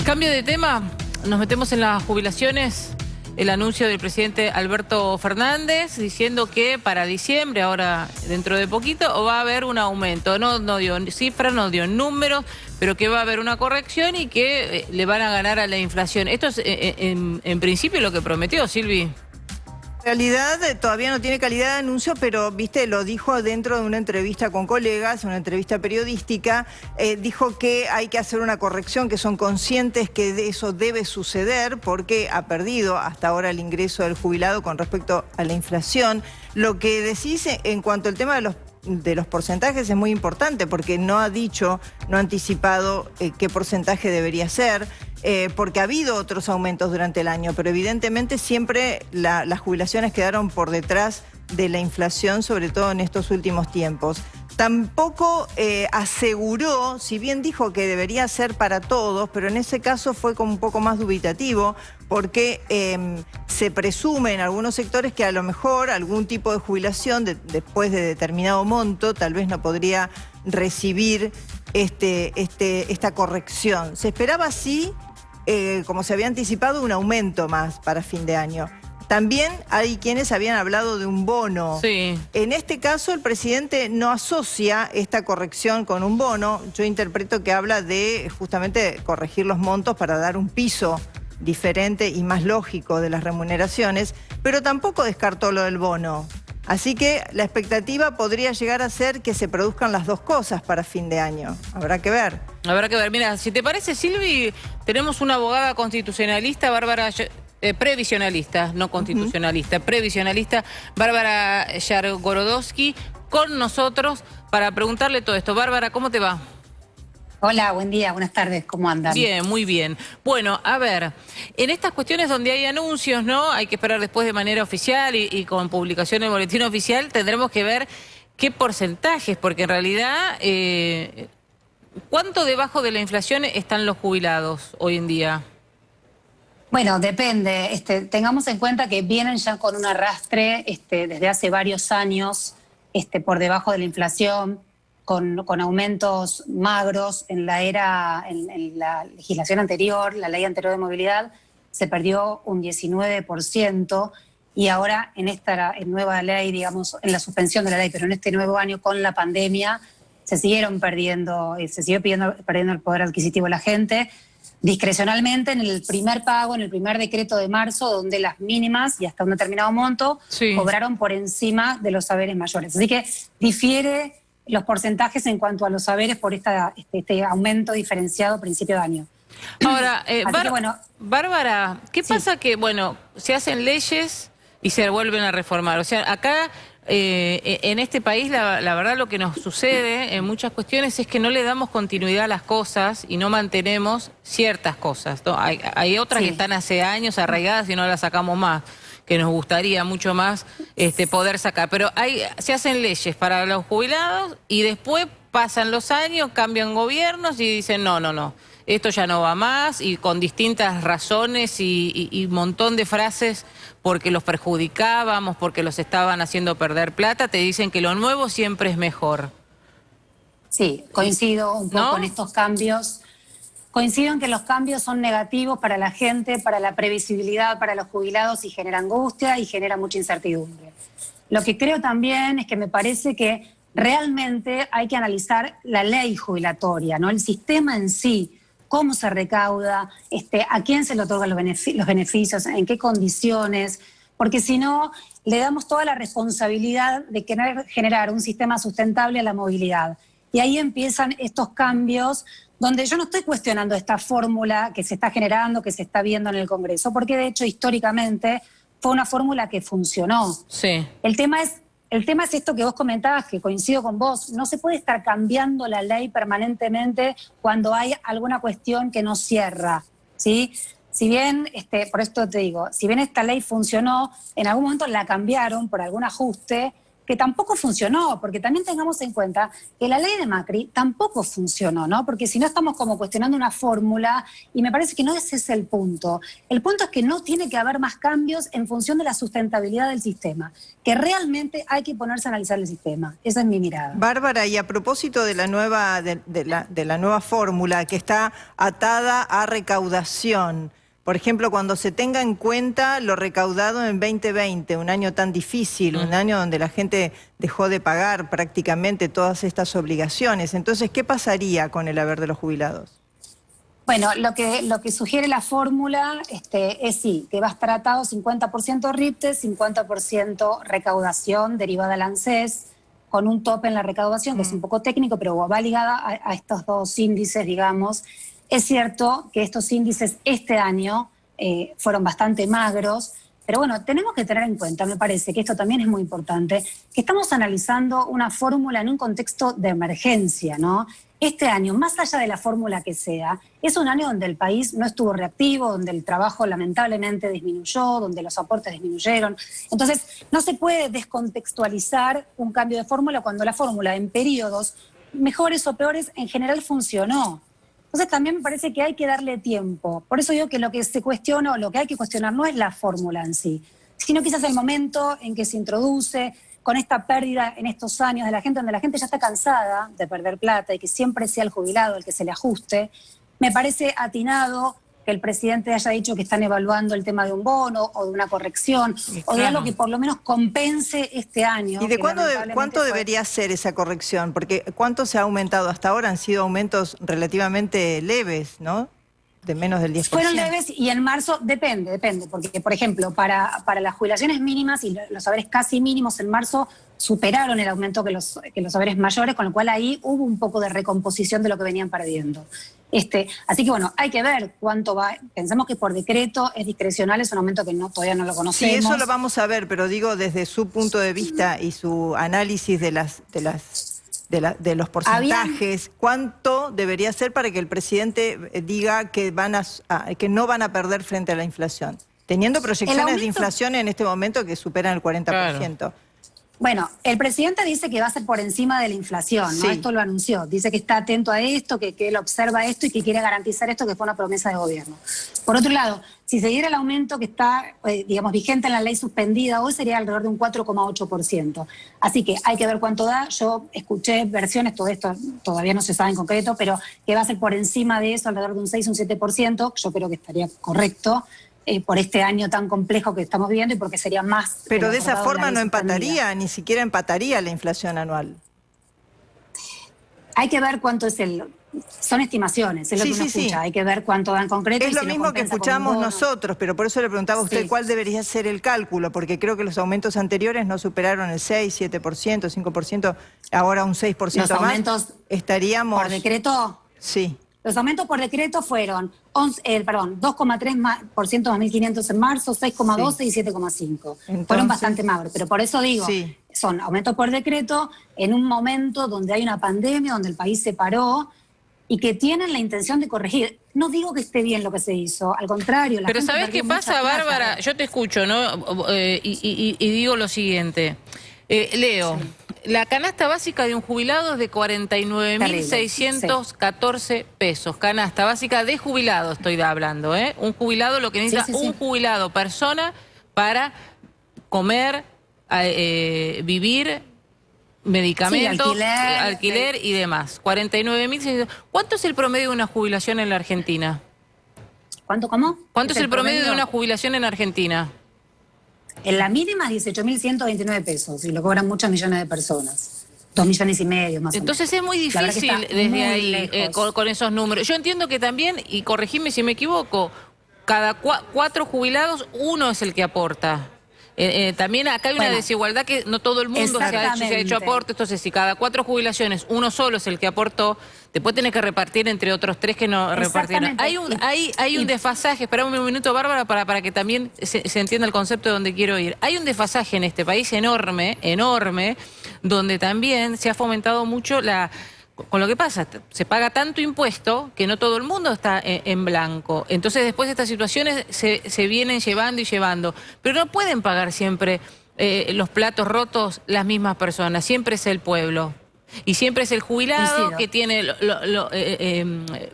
Cambio de tema, nos metemos en las jubilaciones. El anuncio del presidente Alberto Fernández diciendo que para diciembre, ahora dentro de poquito, va a haber un aumento. No dio cifras, no dio números, pero que va a haber una corrección y que le van a ganar a la inflación. Esto es en principio lo que prometió, Silvi. En realidad todavía no tiene calidad de anuncio, pero viste, lo dijo dentro de una entrevista con colegas, una entrevista periodística. Dijo que hay que hacer una corrección, que son conscientes que eso debe suceder porque ha perdido hasta ahora el ingreso del jubilado con respecto a la inflación. Lo que decís en cuanto al tema de los porcentajes es muy importante porque no ha dicho, no ha anticipado qué porcentaje debería ser. Porque ha habido otros aumentos durante el año, pero evidentemente siempre las jubilaciones quedaron por detrás de la inflación, sobre todo en estos últimos tiempos. Tampoco aseguró, si bien dijo que debería ser para todos, pero en ese caso fue como un poco más dubitativo, porque se presume en algunos sectores que a lo mejor algún tipo de jubilación después de determinado monto tal vez no podría recibir esta corrección. Se esperaba así, como se había anticipado, un aumento más para fin de año. También hay quienes habían hablado de un bono. Sí. En este caso el presidente no asocia esta corrección con un bono. Yo interpreto que habla de justamente corregir los montos para dar un piso diferente y más lógico de las remuneraciones, pero tampoco descartó lo del bono. Así que la expectativa podría llegar a ser que se produzcan las dos cosas para fin de año. Habrá que ver. Habrá que ver. Mira, si te parece, Silvi, tenemos una abogada constitucionalista, Bárbara... previsionalista, no constitucionalista, previsionalista, Bárbara Yargorodowski, con nosotros para preguntarle todo esto. Bárbara, ¿cómo te va? Hola, buen día, buenas tardes, ¿cómo andan? Bien, muy bien. Bueno, a ver, en estas cuestiones donde hay anuncios, ¿no? Hay que esperar después de manera oficial y con publicación en el boletín oficial, tendremos que ver qué porcentajes, porque en realidad, ¿cuánto debajo de la inflación están los jubilados hoy en día? Bueno, depende. Tengamos en cuenta que vienen ya con un arrastre desde hace varios años por debajo de la inflación, con aumentos magros en la legislación anterior, la ley anterior de movilidad, se perdió un 19% y ahora en esta nueva ley, digamos, en la suspensión de la ley, pero en este nuevo año con la pandemia, se sigue perdiendo el poder adquisitivo de la gente, discrecionalmente en el primer pago, en el primer decreto de marzo, donde las mínimas y hasta un determinado monto cobraron por encima de los saberes mayores. Así que difiere los porcentajes en cuanto a los saberes por este aumento diferenciado a principio de año. Ahora, bueno, Bárbara, ¿qué pasa que, bueno, se hacen leyes y se vuelven a reformar? O sea, acá... en este país la verdad lo que nos sucede en muchas cuestiones es que no le damos continuidad a las cosas y no mantenemos ciertas cosas, ¿no? Hay otras que están hace años arraigadas y no las sacamos más, que nos gustaría mucho más poder sacar. Pero se hacen leyes para los jubilados y después pasan los años, cambian gobiernos y dicen no, esto ya no va más, y con distintas razones y un montón de frases porque los perjudicábamos, porque los estaban haciendo perder plata, te dicen que lo nuevo siempre es mejor. Sí, coincido un poco en estos cambios. Coincido en que los cambios son negativos para la gente, para la previsibilidad, para los jubilados, y genera angustia y genera mucha incertidumbre. Lo que creo también es que me parece que realmente hay que analizar la ley jubilatoria, ¿no? El sistema en sí, cómo se recauda, a quién se le otorgan los beneficios, en qué condiciones, porque si no, le damos toda la responsabilidad de querer generar un sistema sustentable a la movilidad. Y ahí empiezan estos cambios donde yo no estoy cuestionando esta fórmula que se está generando, que se está viendo en el Congreso, porque de hecho históricamente fue una fórmula que funcionó. Sí. El tema es esto que vos comentabas, que coincido con vos. No se puede estar cambiando la ley permanentemente cuando hay alguna cuestión que no cierra, ¿sí? Si bien, por esto te digo, si bien esta ley funcionó, en algún momento la cambiaron por algún ajuste que tampoco funcionó, porque también tengamos en cuenta que la ley de Macri tampoco funcionó, ¿no? Porque si no estamos como cuestionando una fórmula, y me parece que no ese es el punto. El punto es que no tiene que haber más cambios en función de la sustentabilidad del sistema, que realmente hay que ponerse a analizar el sistema. Esa es mi mirada. Bárbara, y a propósito de la nueva fórmula que está atada a recaudación, por ejemplo, cuando se tenga en cuenta lo recaudado en 2020, un año tan difícil, un año donde la gente dejó de pagar prácticamente todas estas obligaciones. Entonces, ¿qué pasaría con el haber de los jubilados? Bueno, lo que sugiere la fórmula es sí, que va a estar atado 50% RIPTE, 50% recaudación derivada del ANSES, con un tope en la recaudación, que es un poco técnico, pero va ligada a estos dos índices, digamos. Es cierto que estos índices este año fueron bastante magros, pero bueno, tenemos que tener en cuenta, me parece que esto también es muy importante, que estamos analizando una fórmula en un contexto de emergencia, ¿no? Este año, más allá de la fórmula que sea, es un año donde el país no estuvo reactivo, donde el trabajo lamentablemente disminuyó, donde los aportes disminuyeron. Entonces, no se puede descontextualizar un cambio de fórmula cuando la fórmula en periodos mejores o peores en general funcionó. Entonces también me parece que hay que darle tiempo. Por eso digo que lo que se cuestiona o lo que hay que cuestionar no es la fórmula en sí, sino quizás el momento en que se introduce con esta pérdida en estos años de la gente, donde la gente ya está cansada de perder plata y que siempre sea el jubilado el que se le ajuste. Me parece atinado que el presidente haya dicho que están evaluando el tema de un bono o de una corrección o de algo que por lo menos compense este año. ¿Y de cuánto debería ser esa corrección? Porque ¿cuánto se ha aumentado hasta ahora? Han sido aumentos relativamente leves, ¿no? De menos del 10%. Fueron leves y en marzo depende, porque por ejemplo, para las jubilaciones mínimas y los saberes casi mínimos en marzo superaron el aumento que los saberes mayores, con lo cual ahí hubo un poco de recomposición de lo que venían perdiendo. Así que bueno, hay que ver cuánto va. Pensamos que por decreto es discrecional, es un aumento que todavía no lo conocemos. Sí, eso lo vamos a ver, pero digo desde su punto de vista y su análisis de los porcentajes, ¿cuánto debería ser para que el presidente diga que que no van a perder frente a la inflación? Teniendo proyecciones de inflación en este momento que superan el 40%. Claro. Bueno, el presidente dice que va a ser por encima de la inflación, ¿no? Sí. Esto lo anunció. Dice que está atento a esto, que él observa esto y que quiere garantizar esto, que fue una promesa de gobierno. Por otro lado, si se diera el aumento que está, digamos, vigente en la ley suspendida hoy, sería alrededor de un 4,8%. Así que hay que ver cuánto da. Yo escuché versiones, todo esto todavía no se sabe en concreto, pero que va a ser por encima de eso, alrededor de un 6 o un 7%. Yo creo que estaría correcto. Por este año tan complejo que estamos viviendo y porque sería más... Pero de esa forma no empataría, ni siquiera empataría la inflación anual. Hay que ver cuánto es son estimaciones, es lo que uno escucha. Hay que ver cuánto da en concreto. Es lo mismo que escuchamos nosotros, pero por eso le preguntaba a usted cuál debería ser el cálculo, porque creo que los aumentos anteriores no superaron el 6, 7%, 5%, ahora un 6% los más. Aumentos estaríamos... ¿Por decreto? Sí. Los aumentos por decreto fueron 2,3% más 1.500 en marzo, 6,12 y 7,5. Fueron bastante magros, pero por eso digo, son aumentos por decreto en un momento donde hay una pandemia, donde el país se paró y que tienen la intención de corregir. No digo que esté bien lo que se hizo, al contrario. Pero ¿sabés qué pasa, Bárbara? Yo te escucho, ¿no? Y digo lo siguiente. Leo. Sí. La canasta básica de un jubilado es de 49.614 pesos. Canasta básica de jubilado estoy hablando, ¿eh? Un jubilado, lo que necesita un jubilado persona para comer, vivir, medicamentos, alquiler y demás. 49.600. ¿Cuánto es el promedio de una jubilación en la Argentina? ¿Cómo? ¿Cuánto es el promedio de una jubilación en Argentina? En la mínima 18.129 pesos y lo cobran muchos millones de personas. 2,5 millones más. Entonces es muy difícil desde ahí con esos números. Yo entiendo que también, y corregime si me equivoco, cada 4 jubilados, 1 es el que aporta. También acá hay una desigualdad que no todo el mundo se ha hecho aporte. Entonces, si cada 4 jubilaciones, 1 solo es el que aportó, después tenés que repartir entre otros 3 que no repartieron. Hay un desfasaje, esperame un minuto, Bárbara, para que también se entienda el concepto de donde quiero ir. Hay un desfasaje en este país enorme, donde también se ha fomentado mucho con lo que pasa, se paga tanto impuesto que no todo el mundo está en blanco. Entonces después estas situaciones se vienen llevando y llevando. Pero no pueden pagar siempre los platos rotos las mismas personas, siempre es el pueblo. Y siempre es el jubilado Coincido. que tiene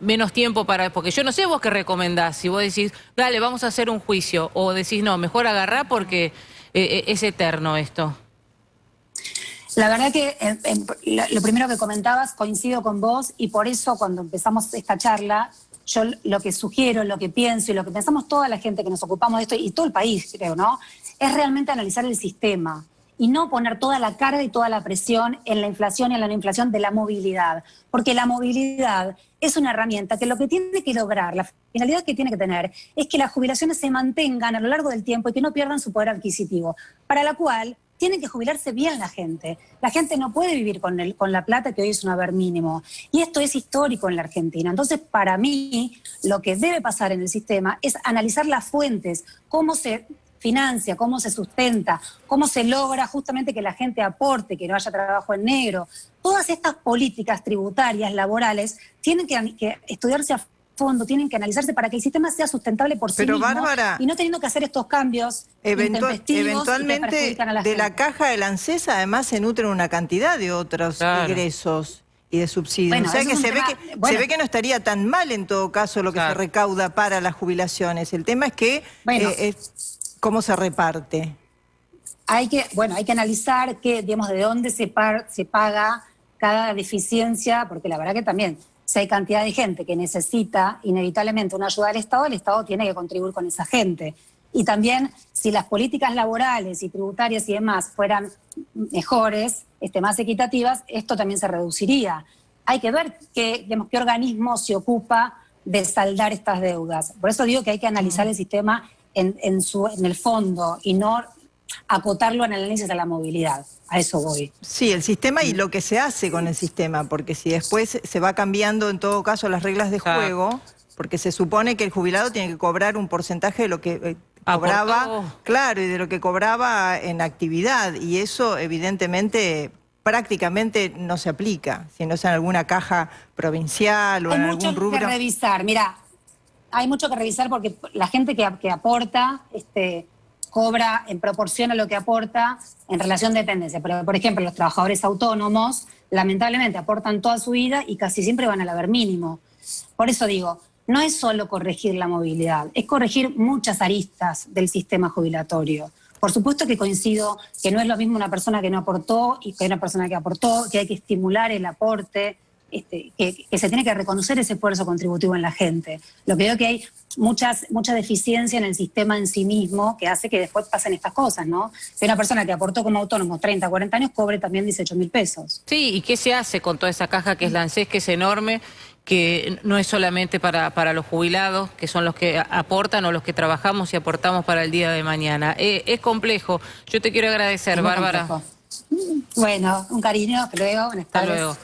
menos tiempo para... Porque yo no sé vos qué recomendás. Si vos decís, dale, vamos a hacer un juicio. O decís, no, mejor agarrá porque es eterno esto. La verdad que lo primero que comentabas, coincido con vos, y por eso cuando empezamos esta charla, yo lo que sugiero, lo que pienso y lo que pensamos toda la gente que nos ocupamos de esto, y todo el país, creo, ¿no? Es realmente analizar el sistema y no poner toda la carga y toda la presión en la inflación y en la no inflación de la movilidad. Porque la movilidad es una herramienta que lo que tiene que lograr, la finalidad que tiene que tener, es que las jubilaciones se mantengan a lo largo del tiempo y que no pierdan su poder adquisitivo, para la cual tiene que jubilarse bien la gente. La gente no puede vivir con la plata que hoy es un haber mínimo. Y esto es histórico en la Argentina. Entonces, para mí, lo que debe pasar en el sistema es analizar las fuentes, cómo se financia, cómo se sustenta, cómo se logra justamente que la gente aporte, que no haya trabajo en negro. Todas estas políticas tributarias, laborales, tienen que estudiarse a fondo, tienen que analizarse para que el sistema sea sustentable por sí mismo. Bárbara, y no teniendo que hacer estos cambios intempestivos eventualmente y que perjudican a la de gente. la caja del ANSES además se nutren una cantidad de otros ingresos y de subsidios. Bueno, o sea eso que, es un se, tema, se ve que no estaría tan mal en todo caso lo que se recauda para las jubilaciones. El tema es que cómo se reparte. Hay que analizar digamos, de dónde se paga cada deficiencia, porque la verdad que también, si hay cantidad de gente que necesita inevitablemente una ayuda del Estado tiene que contribuir con esa gente. Y también, si las políticas laborales y tributarias y demás fueran mejores, más equitativas, esto también se reduciría. Hay que ver qué organismo se ocupa de saldar estas deudas. Por eso digo que hay que analizar el sistema en el fondo y no acotarlo en el análisis de la movilidad. A eso voy. Sí, el sistema y lo que se hace con el sistema, porque si después se va cambiando en todo caso las reglas de juego, porque se supone que el jubilado tiene que cobrar un porcentaje de lo que cobraba, claro, y de lo que cobraba en actividad, y eso evidentemente prácticamente no se aplica, si no es en alguna caja provincial o en algún rubro. Hay mucho que revisar, mirá, hay mucho que revisar porque la gente que aporta, cobra en proporción a lo que aporta en relación de dependencia. Pero, por ejemplo, los trabajadores autónomos, lamentablemente, aportan toda su vida y casi siempre van al haber mínimo. Por eso digo, no es solo corregir la movilidad, es corregir muchas aristas del sistema jubilatorio. Por supuesto que coincido que no es lo mismo una persona que no aportó y que una persona que aportó, que hay que estimular el aporte, que se tiene que reconocer ese esfuerzo contributivo en la gente. Lo que veo que hay mucha deficiencia en el sistema en sí mismo que hace que después pasen estas cosas, ¿no? Que una persona que aportó como autónomo 30, 40 años cobre también 18.000 pesos. Sí, ¿y qué se hace con toda esa caja que es la ANSES, que es enorme, que no es solamente para los jubilados, que son los que aportan o los que trabajamos y aportamos para el día de mañana? Es complejo. Yo te quiero agradecer, Bárbara. Complejo. Bueno, un cariño, hasta luego. Buenas tardes. Hasta luego.